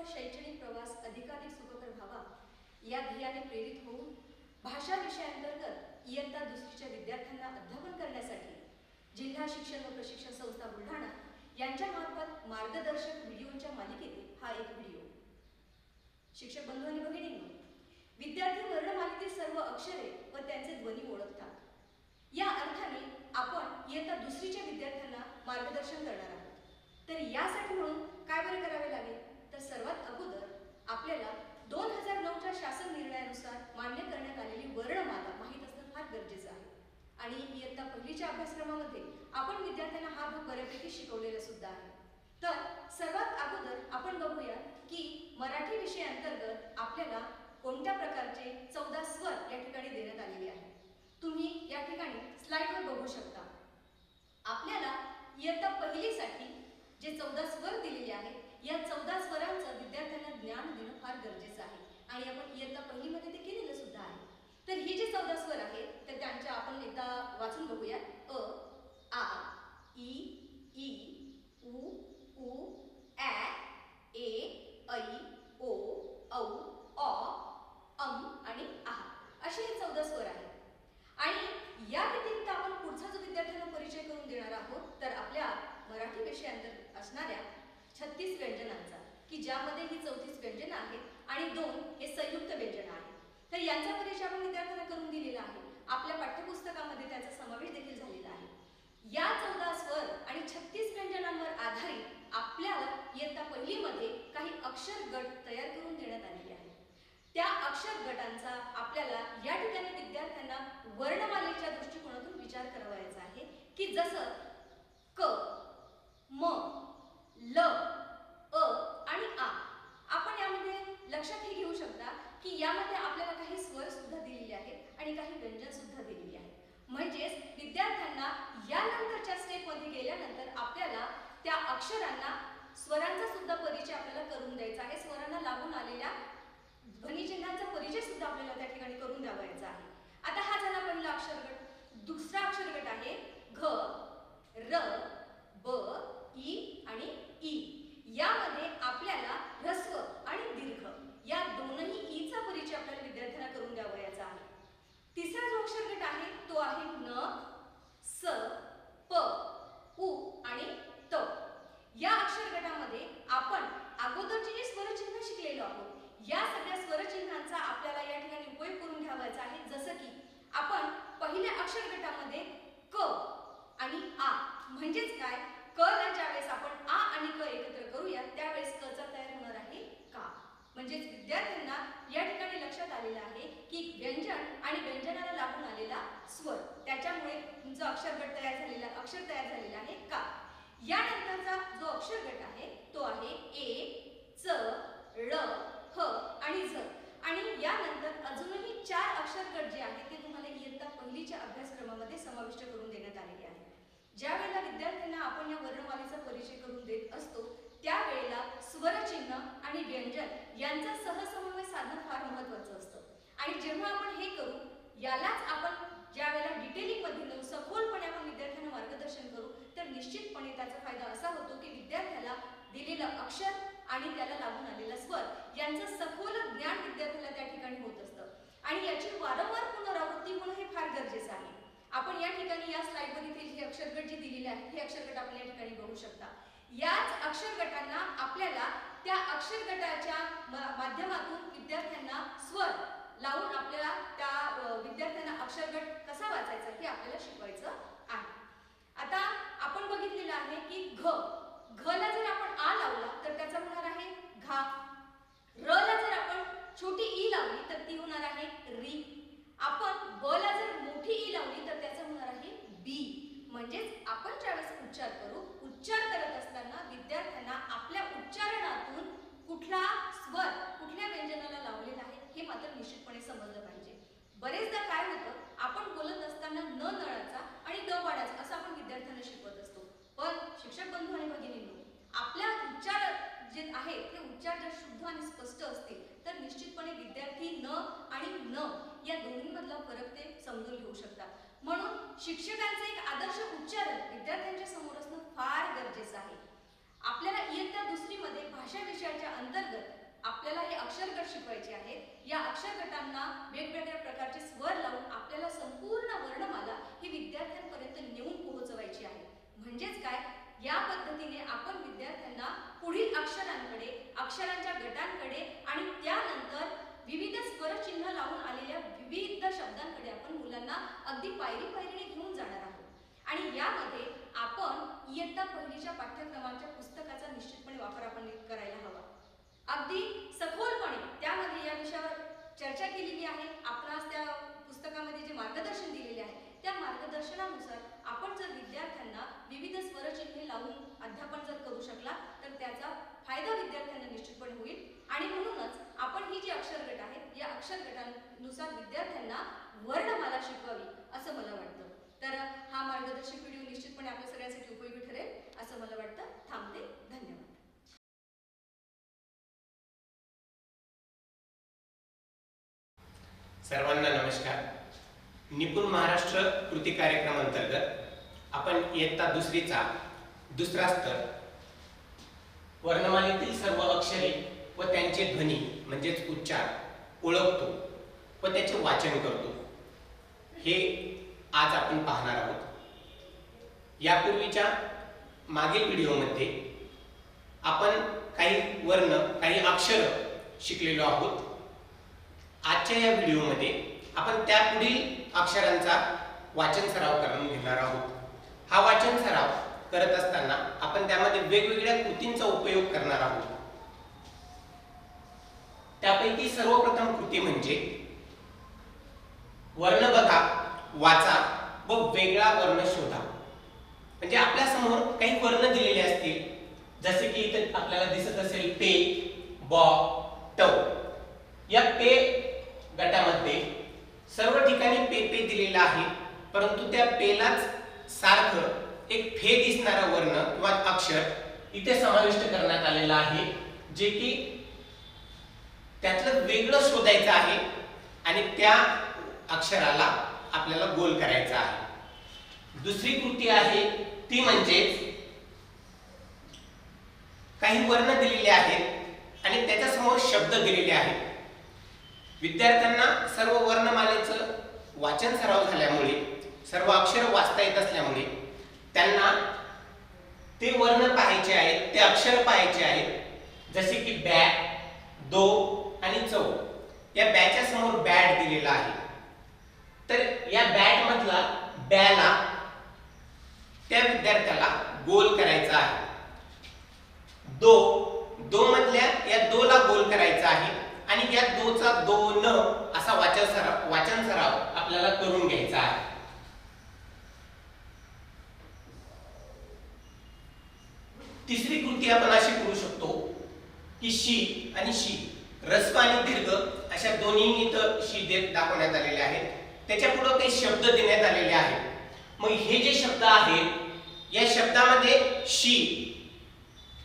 शैक्षणिक प्रवास अधिकाधिक सुखकर व्हावा या ध्येयाने प्रेरित होऊन भाषा विषयाअंतर्गत इयत्ता दुसरीच्या विद्यार्थ्यांना अध्यापन करण्यासाठी जिल्हा शिक्षण व प्रशिक्षण संस्था बुलढाणा यांच्या मार्फत मार्गदर्शक व्हिडिओच्या मालिकेतील हा एक व्हिडिओ। शिक्षक बंधू आणि भगिनींनो, विद्यार्थी वर्णमालेतील सर्व अक्षरे व त्यांचे ध्वनी ओळखतात। या अर्थाने आपण इयत्ता दुसरीच्या विद्यार्थ्यांना मार्गदर्शन करणार आहोत। तर यासाठी म्हणून काय बरे करावे लागेल, तर सर्वात अगोदर आपल्याला 2009च्या शासन निर्णयानुसार मान्य करण्यात आलेली वर्णमाला माहीत असणं फार गरजेचं आहे। आणि इयत्ता पहिलीच्या अभ्यासक्रमामध्ये आपण विद्यार्थ्यांना हा भाग बऱ्यापैकी शिकवलेला सुद्धा आहे। तर सर्वात अगोदर आपण बघूया की मराठी विषयाअंतर्गत आपल्याला कोणत्या प्रकारचे 14 स्वर या ठिकाणी देण्यात आलेले आहेत। तुम्ही या ठिकाणी स्लाइडवर बघू शकता। आपल्याला इयत्ता पहिलीसाठी जे 14 स्वर दिलेले आहेत या 14 स्वरांचं विद्यार्थ्यांना ज्ञान देणं फार गरजेचं आहे आणि आपण इयत्ता पहिलीमध्ये ते केलेलं सुद्धा आहे। तर ही जे 14 स्वर आहेत तर त्यांच्या आपण एकदा वाचून बघूया। अ, आ, ई, ई, उ, ऊ, ॲ, ए, ऐ, ओ, औ, ऑ, आणि आहा असे हे 14 स्वर आहेत। आणि या व्यतिरिक्त आपण पुढचा जो विद्यार्थ्यांना परिचय करून देणार आहोत तर आपल्या मराठी विषयाअंतर्गत असणाऱ्या 36 व्यंजनांचा, की ज्यामध्ये ही 34 व्यंजनं आहेत आणि 2 हे संयुक्त व्यंजनं आहेत। तर यांचा परिचय आपण विद्यार्थ्यांना करून दिलेला आहे। आपल्या पाठ्यपुस्तकामध्ये त्याचा समावेश देखील झालेला आहे। या 14 स्वर आणि 36 व्यंजनांवर आधारित आपल्याला इयत्ता पहिलीमध्ये काही अक्षर गट तयार करून देण्यात आलेले आहेत। त्या अक्षर गटांचा आपल्याला या ठिकाणी विद्यार्थ्यांना वर्णमालेच्या दृष्टिकोनातून विचार करायचा आहे, की जसं क, म, ल, अ आणि आ। आपण यामध्ये लक्षात हे घेऊ शकता की यामध्ये आपल्याला काही स्वर सुद्धा दिलेले आहेत आणि काही व्यंजन सुद्धा दिलेली आहेत। म्हणजेच विद्यार्थ्यांना यानंतरच्या स्टेपमध्ये गेल्यानंतर आपल्याला त्या अक्षरांना स्वरांचा सुद्धा परिचय आपल्याला करून द्यायचा आहे। स्वरांना लागून आलेल्या ध्वनिचिन्हांचा परिचय सुद्धा आपल्याला त्या ठिकाणी करून द्यावायचा आहे। आता हा झाला पहिला अक्षर गट। दुसरा अक्षर गट आहे घ, र, ब, ई आणि ई। यामध्ये आपल्याला ह्रस्व आणि दीर्घ या दोनही ईचा परिचय आपल्याला विद्यार्थ्यांना करून द्यावायचा आहे। तिसरा जो अक्षर गट आहे तो आहे न, स, प, उ आणि त। या अक्षर गटामध्ये आपण अगोदरची जी स्वरचिन्ह शिकलेलो आहोत या सगळ्या स्वरचिन्हांचा आपल्याला या ठिकाणी उपयोग करून घ्यावायचा आहे। जसं की आपण पहिल्या अक्षर गटामध्ये क आणि आ म्हणजेच काय, क ला ज्यावेळेस आपण आ आणि क एकत्र करूया त्यावेळेस क चा तयार होणार आहे का। म्हणजेच विद्यार्थ्यांना या ठिकाणी लक्षात आलेलं आहे की व्यंजन आणि व्यंजनाला लागून आलेला स्वर, त्याच्यामुळे तुमचा अक्षर तयार झालेला आहे का। यानंतरचा जो अक्षर गट आहे तो आहे ए, च, ळ, ह आणि झ। आणि यानंतर अजूनही 4 अक्षर गट जे आहेत ते तुम्हाला इयत्ता पहिलीच्या अभ्यासक्रमामध्ये समाविष्ट करून देण्यात आलेले आहे। ज्या वेळेला विद्यार्थ्यांना आपण या वर्णमालेचा परिचय करून देत असतो त्यावेळेला स्वरचिन्ह आणि व्यंजन यांचा सहसमन्वय साधणं फार महत्त्वाचं असतं। आणि जेव्हा आपण हे करू, यालाच आपण ज्या वेळेला डिटेलिंगमध्ये नेऊ, सखोलपणे आपण विद्यार्थ्यांना मार्गदर्शन करू, तर निश्चितपणे त्याचा फायदा असा होतो की विद्यार्थ्याला दिलेलं अक्षर आणि त्याला लागून आलेला स्वर यांचं सखोल ज्ञान विद्यार्थ्याला त्या ठिकाणी होत असतं। आणि याची वारंवार पुनरावृत्ती होणं हे फार गरजेचं आहे। आपण या ठिकाणी या स्लाइडमध्ये हे अक्षरगट जे दिलेले आहेत हे अक्षरगट आपण या ठिकाणी बघू शकता। याच अक्षर गटांना आपल्याला त्या अक्षर गटाच्या माध्यमातून विद्यार्थ्यांना स्वर लावून आपल्याला त्या विद्यार्थ्यांना अक्षरगट कसा वाचायचा हे आपल्याला शिकवायचं आहे। आता आपण बघितलेलं आहे की घ, घ ला जर आपण आ लावला तर त्याचा होणार आहे घा। र ला जर आपण छोटी ई लावली तर ती होणार आहे री। आपण ब ला जर मोठी ई लावली तर त्याचं होणार आहे बी। म्हणजेच आपण ज्यावेळेस उच्चार करू, उच्चार करत असताना विद्यार्थ्यांना आपल्या उच्चारणातून कुठला स्वर कुठल्या व्यंजनाला लावलेला आहे हे मात्र निश्चितपणे समजलं पाहिजे। बरेचदा काय होतं, आपण बोलत असताना न नळाचा आणि द वाढाचा असं आपण विद्यार्थ्यांना शिकवत असतो। पण शिक्षक बंधू आणि भगिनींनो, आपल्या उच्चार जे आहे ते उच्चार जर शुद्ध आणि स्पष्ट असतील तर निश्चितपणे विद्यार्थी न आणि न या दोन्हीमधला फरक ते समजून घेऊ शकतात। म्हणून शिक्षकांचे एक आदर्श उच्चारण विद्यार्थ्यांच्या समोर असणं फार गरजेचं आहे। आपल्याला इयत्ता दुसरीमध्ये भाषा विषयाच्या अंतर्गत अक्षरगट शिकवायचे आहेत। या अक्षर गटांना वेगवेगळ्या प्रकारचे स्वर लावून आपल्याला संपूर्ण वर्णमाला ही विद्यार्थ्यांपर्यंत नेऊन पोहोचवायची आहे। म्हणजेच काय, या पद्धतीने आपण विद्यार्थ्यांना पुढील अक्षरांकडे, अक्षरांच्या गटांकडे आणि त्यानंतर विविध स्वरचिन्ह लावून आलेल्या विविध शब्दांकडे आपण मुलांना अगदी पायरीने घेऊन जाणार आहोत। आणि यामध्ये आपण इयत्ता पहिलीच्या पाठ्यक्रमाच्या पुस्तकाचा निश्चितपणे वापर आपण करायला हवा। अगदी सखोलपणे त्यामध्ये या विषयावर चर्चा केलेली आहे। आपणास त्या पुस्तकामध्ये जे मार्गदर्शन दिलेले आहे त्या मार्गदर्शनानुसार आपण जर विद्यार्थ्यांना विविध स्वरचिन्हे लावून अध्यापन जर करू शकला तर त्याचा फायदा विद्यार्थ्यांना निश्चितपणे होईल। आणि म्हणूनच आपण ही जी अक्षर गट आहेत या अक्षर गटांनुसार विद्यार्थ्यांना वर्णमाला शिकवावी असं मला वाटतं। तर हा मार्गदर्शक व्हिडिओ निश्चितपणे आपल्या सगळ्यांसाठी उपयोगी ठरेल असं मला वाटतं। थांबते, धन्यवाद। सर्वांना नमस्कार। निपुण महाराष्ट्र कृती कार्यक्रम अंतर्गत आपण इयत्ता दुसरीचा दुसरा स्तर वर्णमालेतील सर्व अक्षरे व त्यांचे ध्वनी म्हणजेच उच्चार ओळखतो व त्याचे वाचन करतो हे आज आपण पाहणार आहोत। यापूर्वीच्या मागील व्हिडिओमध्ये आपण काही वर्ण, काही अक्षर शिकलेलो आहोत। आजच्या या व्हिडिओमध्ये आपण त्यापुढील अक्षरांचा वाचन सराव करून घेणार आहोत। हा वाचन सराव करत असताना आपण त्यामध्ये वेगवेगळ्या कृतींचा उपयोग करणार आहोत। त्यापैकी सर्वप्रथम कृती म्हणजे वर्ण बघा, वाचा व वेगळा वर्ण शोधा। म्हणजे आपल्या समोर काही वर्ण दिलेले असतील, जसे की इथे आपल्याला दिसत असेल पे, ब, ट। या पे गटामध्ये सर्व ठिकाणी पे पे दिलेला आहे, परंतु त्या पेलाच सारखं एक फे दिसणारा वर्ण किंवा अक्षर इथे समाविष्ट करण्यात आलेला आहे, जे की त्यातलं वेगळं शोधायचं आहे आणि त्या अक्षराला आपल्याला गोल करायचा आहे। दुसरी कृती आहे ती म्हणजे काही वर्ण दिलेले आहेत आणि त्याच्या समोर शब्द दिलेले आहेत। विद्यार्थ्यांना सर्व वर्णमालेचं वाचन सराव झाल्यामुळे, सर्व अक्षर वाचता येत असल्यामुळे त्यांना ते वर्ण पाहायचे आहेत, ते अक्षर पाहायचे आहेत। जसे की बॅ, दो आणि चौ। या बॅच्या समोर बॅट दिलेला आहे, तर या बॅट मधला बॅला त्या विद्यार्थ्याला गोल करायचा आहे। दो, दो मधल्या या दोला गोल करायचा आहे आणि या दोचा दोन असा वाचन सराव आपल्याला करून घ्यायचा आहे। तिसरी कृती आपण अशी करू शकतो की शी आणि शी, ऱ्हस्व आणि दीर्घ अशा दोन्ही इथं शी देत दाखवण्यात आलेले आहेत। त्याच्या पुढे काही शब्द देण्यात आलेले आहेत। मग हे जे शब्द आहेत या शब्दामध्ये शी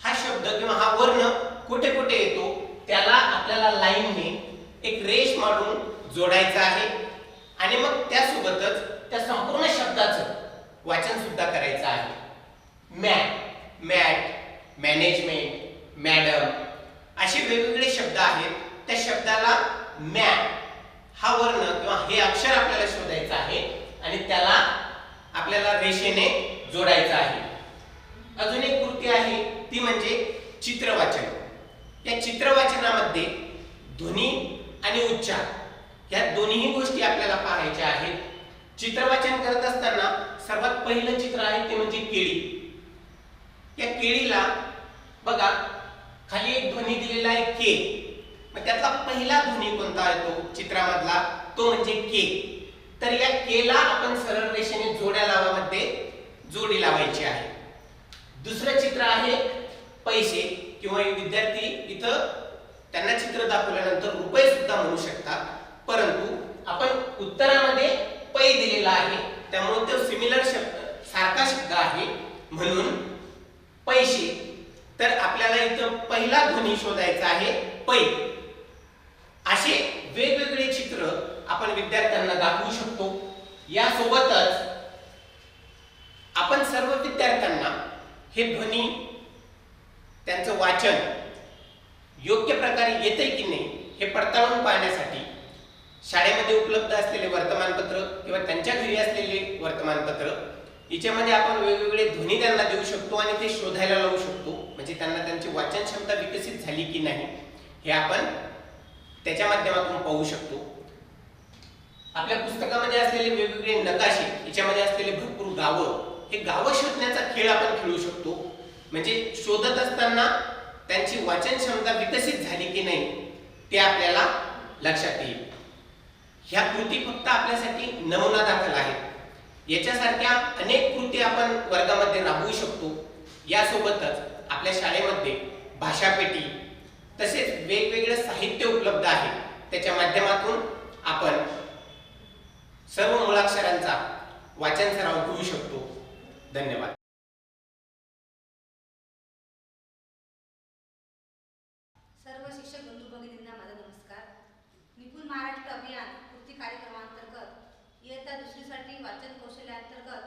हा शब्द किंवा हा वर्ण कुठे कुठे येतो त्याला आपल्याला लाईनने एक रेष मारून जोडायचा आहे आणि मग त्यासोबतच त्या संपूर्ण शब्दाचं वाचन सुद्धा करायचं आहे। मॅट, मॅट, मॅनेजमेंट, मॅडम असे वेगवेगळे शब्द आहेत। त्या शब्दाला मॅट हा वर्ण किंवा हे अक्षर आपल्याला शोधायचं आहे आणि त्याला आपल्याला रेषेने जोडायचं आहे। अजून एक कृती आहे ती म्हणजे चित्रवाचन। या चित्रवाचनामध्ये ध्वनी आणि उच्चार या दोन्ही गोष्टी आपल्याला पाहायच्या आहेत। चित्रवाचन करत असताना सर्वात पहिलं चित्र आहे ते म्हणजे केळी। या केळीला बघा खाली एक ध्वनी दिलेला आहे के, मग त्यातला पहिला ध्वनी कोणता येतो चित्रामधला, तो म्हणजे के। तर या केला आपण सरळ रेषेने जोड्या लावामध्ये जोडी लावायची आहे। दुसरं चित्र आहे पैसे किंवा विद्यार्थी इथं त्यांना चित्र दाखवल्यानंतर रुपये सुद्धा म्हणू शकतात, परंतु आपण उत्तरामध्ये पै दिलेला आहे त्यामुळे तो सिमिलर शब्द, सारखा शब्द आहे म्हणून पैसे। तर आपल्याला इथं पहिला ध्वनी शोधायचा आहे पै। असे वेगवेगळे चित्र आपण विद्यार्थ्यांना दाखवू शकतो। यासोबतच आपण सर्व विद्यार्थ्यांना हे ध्वनी त्यांचं वाचन योग्य प्रकारे येते की नाही हे पडताळून पाहण्यासाठी शाळेमध्ये उपलब्ध असलेले वर्तमानपत्र किंवा त्यांच्या घरी असलेले वर्तमानपत्र याच्यामध्ये आपण वेगवेगळे ध्वनी त्यांना देऊ शकतो आणि ते शोधायला लावू शकतो, म्हणजे त्यांना त्यांची वाचन क्षमता विकसित झाली की नाही हे आपण त्याच्या माध्यमातून पाहू शकतो. आपल्या पुस्तकामध्ये असलेले वेगवेगळे नकाशे, याच्यामध्ये असलेले भरपूर गावं, हे गावं शोधण्याचा खेळ आपण खेळू शकतो, म्हणजे शोधत असताना त्यांची वाचन क्षमता विकसित झाली की नाही ते आपल्याला लक्षात येईल. ह्या कृती फक्त आपल्यासाठी नमुना दाखल आहेत. याच्यासारख्या अनेक कृती आपण वर्गामध्ये राबवू शकतो. यासोबतच आपल्या शाळेमध्ये भाषापेटी तसेच वेगवेगळे साहित्य उपलब्ध आहे, त्याच्या माध्यमातून आपण सर्व मुळाक्षरांचा वाचन सराव करू शकतो. धन्यवाद. सर्व शिक्षक बंधू भगिनींना माझा नमस्कार. निपुण महाराष्ट्र अभियान कृती कार्यक्रमांतर्गत इयत्ता दुसरीसाठी वाचन कौशल्याअंतर्गत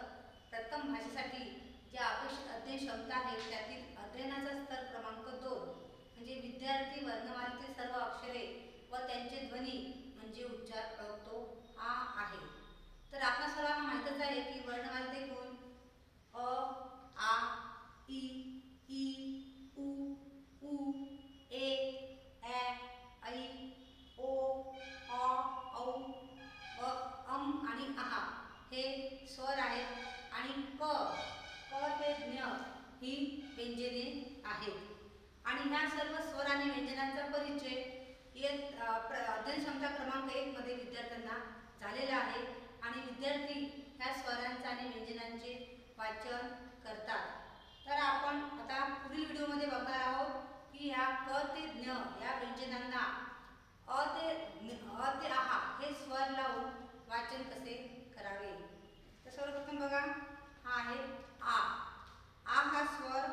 प्रथम भाषेसाठी ज्या अपेक्षित अध्ययन क्षमता आहेत त्यातील अध्ययनाचा स्तर क्रमांक 2 म्हणजे विद्यार्थी वर्णमालेतील सर्व अक्षरे व त्यांचे ध्वनी म्हणजे उच्चार ओळखतो हा आहे. तर आपल्या सर्वांना माहीतच आहे की वर्णमालेत एकूण अ, आ, इ, ई, उ, ऊ, ए, ऐ, ऐ, ओ, औ, औ, अम आणि आहा हे स्वर आहेत आणि क ते ज्ञ ही व्यंजने आहेत. आणि ह्या सर्व स्वर आणि व्यंजनांचा परिचय अध्ययन क्षमता क्रमांक 1 मध्ये विद्यार्थ्यांना झालेला आहे आणि विद्यार्थी ह्या स्वरांचे आणि व्यंजनांचे वाचन करतात. तर आपण आता पुढील व्हिडिओमध्ये बघणार आहोत की ह्या क ते ज्ञ या व्यंजनांना अ ते आहा हे स्वर लावून वाचन कसे करावे. तर सर्वप्रथम बघा, हा आहे आ. आ हा स्वर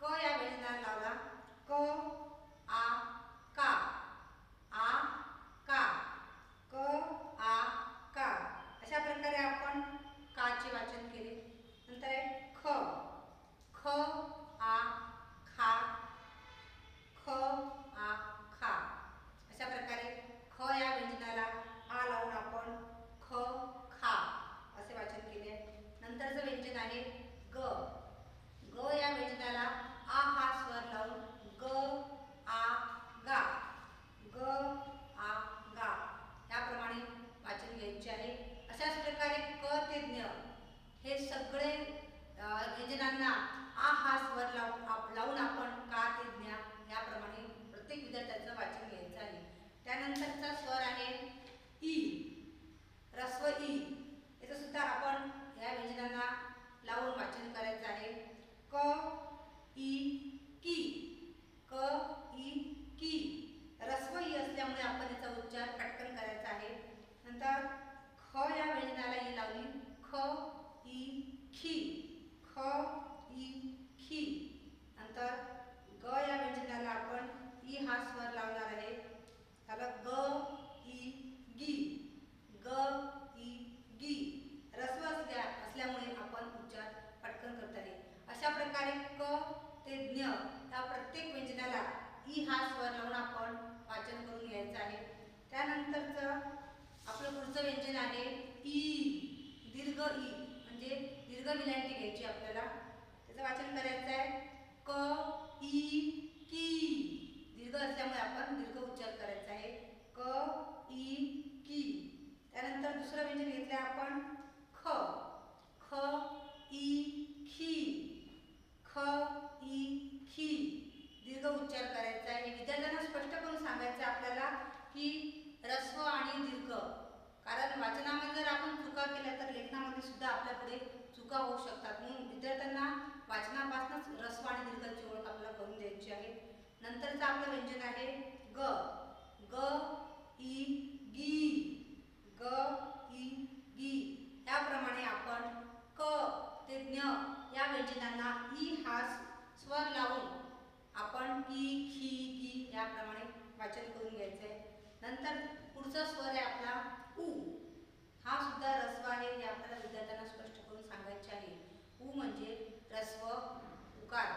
क या व्यंजनाला लावला. क, आ, का. आ, का. क, आ, का. अशा प्रकारे आपण काचे वाचन केले. नंतर आहे ख. ख, आ, खा. ख, आ, खा. अशा प्रकारे ख या व्यंजनाला आ लावून आपण ख, खा असे वाचन केले. नंतरचं व्यंजन आहे ग. ग या व्यंजनाला आ हा स्वर लावून ग, आ, गा. ग, आ, गा याप्रमाणे वाचन घ्यायचे आहे. अशाच प्रकारे क ते ज्ञ हे सगळे व्यंजनांना आ हा स्वर लावून आपण का ते ज्ञ याप्रमाणे प्रत्येक विद्यार्थ्याचं वाचन घ्यायचं आहे. त्यानंतरचा स्वर आहे ई. ऱ्स्व ई. याचं सुद्धा आपण या व्यंजनांना लावून वाचन करायचं आहे. क, ई, की. क, ई, की. ऱ्स्व ई असल्यामुळे आपण याचा उच्चार पटकन करायचा आहे. नंतर ख या व्यंजनाला ई लावली. ख, ई, खी. ख, ई, खी. नंतर ग या व्यंजनाला आपण ई हा स्वर लावणार आहे. त्याला ग, ई, गी. ग, ई, गी. ऱ्स्व असल्यामुळे आपण उच्चार पटकन करत आहे. अशा प्रकारे क ते ज्ञ या प्रत्येक व्यंजनाला ई हा स्वर लावून आपण वाचन करून घ्यायचं आहे. त्यानंतरचं आपलं पुढचं व्यंजन आहे ई. दीर्घ ई म्हणजे दीर्घ विलांटी घ्यायची आपल्याला. त्याचं वाचन करायचं आहे क, ई, की. दीर्घ असल्यामुळे आपण दीर्घ उच्चार करायचा आहे. क, ई, की. त्यानंतर दुसरं व्यंजन घेतलं आपण ख. ख, ई, खी. ख, ई, खी. दीर्घ उच्चार करायचा आहे. विद्यार्थ्यांना स्पष्ट करून सांगायचं आपल्याला की ऱ्स्व आणि दीर्घ, कारण वाचनामध्ये जर आपण चुका केल्या तर लेखनामध्ये सुद्धा आपल्या पुढे चुका होऊ शकतात. म्हणून विद्यार्थ्यांना वाचनापासूनच ऱ्स्व आणि दीर्घाची ओळख आपल्याला करून द्यायची आहे. नंतरचं आपलं व्यंजन आहे ग. ग, ई, गी. ग, ई, गी. याप्रमाणे आपण क ते ज्ञ या व्यंजनांना ई हा स्वर लावून आपण की, खी, की याप्रमाणे वाचन करून घ्यायचं आहे. नंतर पुढचा स्वर आहे आपला उ. हा सुद्धा ऱ्स्व आहे हे आपल्याला विद्यार्थ्यांना स्पष्ट करून सांगायचे आहे. उ म्हणजे ऱ्स्व उकार.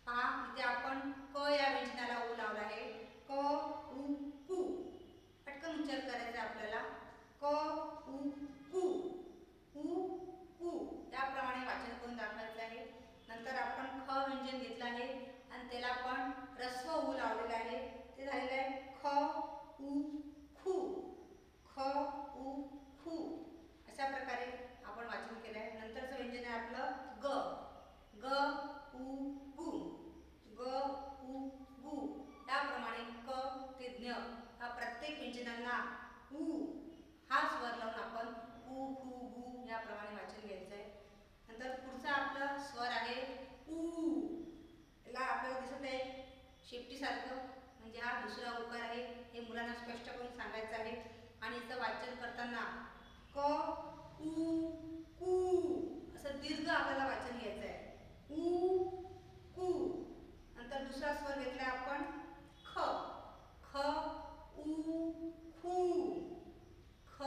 पहा इथे आपण क या व्यंजनाला उ लावला आहे. क, आपला स्वर आहे ऊ. याला आपल्याला दिसत आहे शेपटीसारखं, म्हणजे हा दुसरा उकार आहे. हे मुलांना स्पष्ट करून सांगायचं आहे. आणि याचं वाचन करताना क ऊ कू असं दीर्घ आपल्याला वाचन घ्यायचं आहे. ऊ कू. नंतर दुसरा स्वर घेतला आपण ख. ख ऊ खू. ख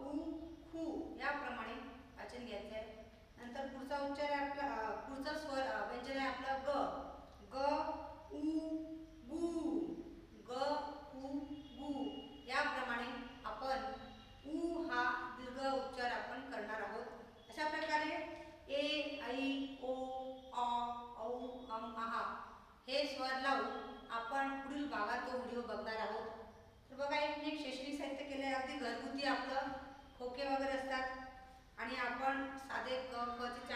ऊ खू याप्रमाणे वाचन घ्यायचं आहे. नंतर पुढचा उच्चार आहे आपला, पुढचा स्वर व्यंजन आहे आपलं ग. ग ऊ गू. ग ऊ गू याप्रमाणे आपण ऊ हा दीर्घ उच्चार आपण करणार आहोत. अशा प्रकारे ए ऐ ओ अ औ अम आहा हे स्वर लावून आपण पुढील भागात तो व्हिडिओ बघणार आहोत. तर बघा, एक शैक्षणिक साहित्य केलं आहे. अगदी घरगुती आपलं खोके वगैरे असतात आणि आपण साधे क ख चे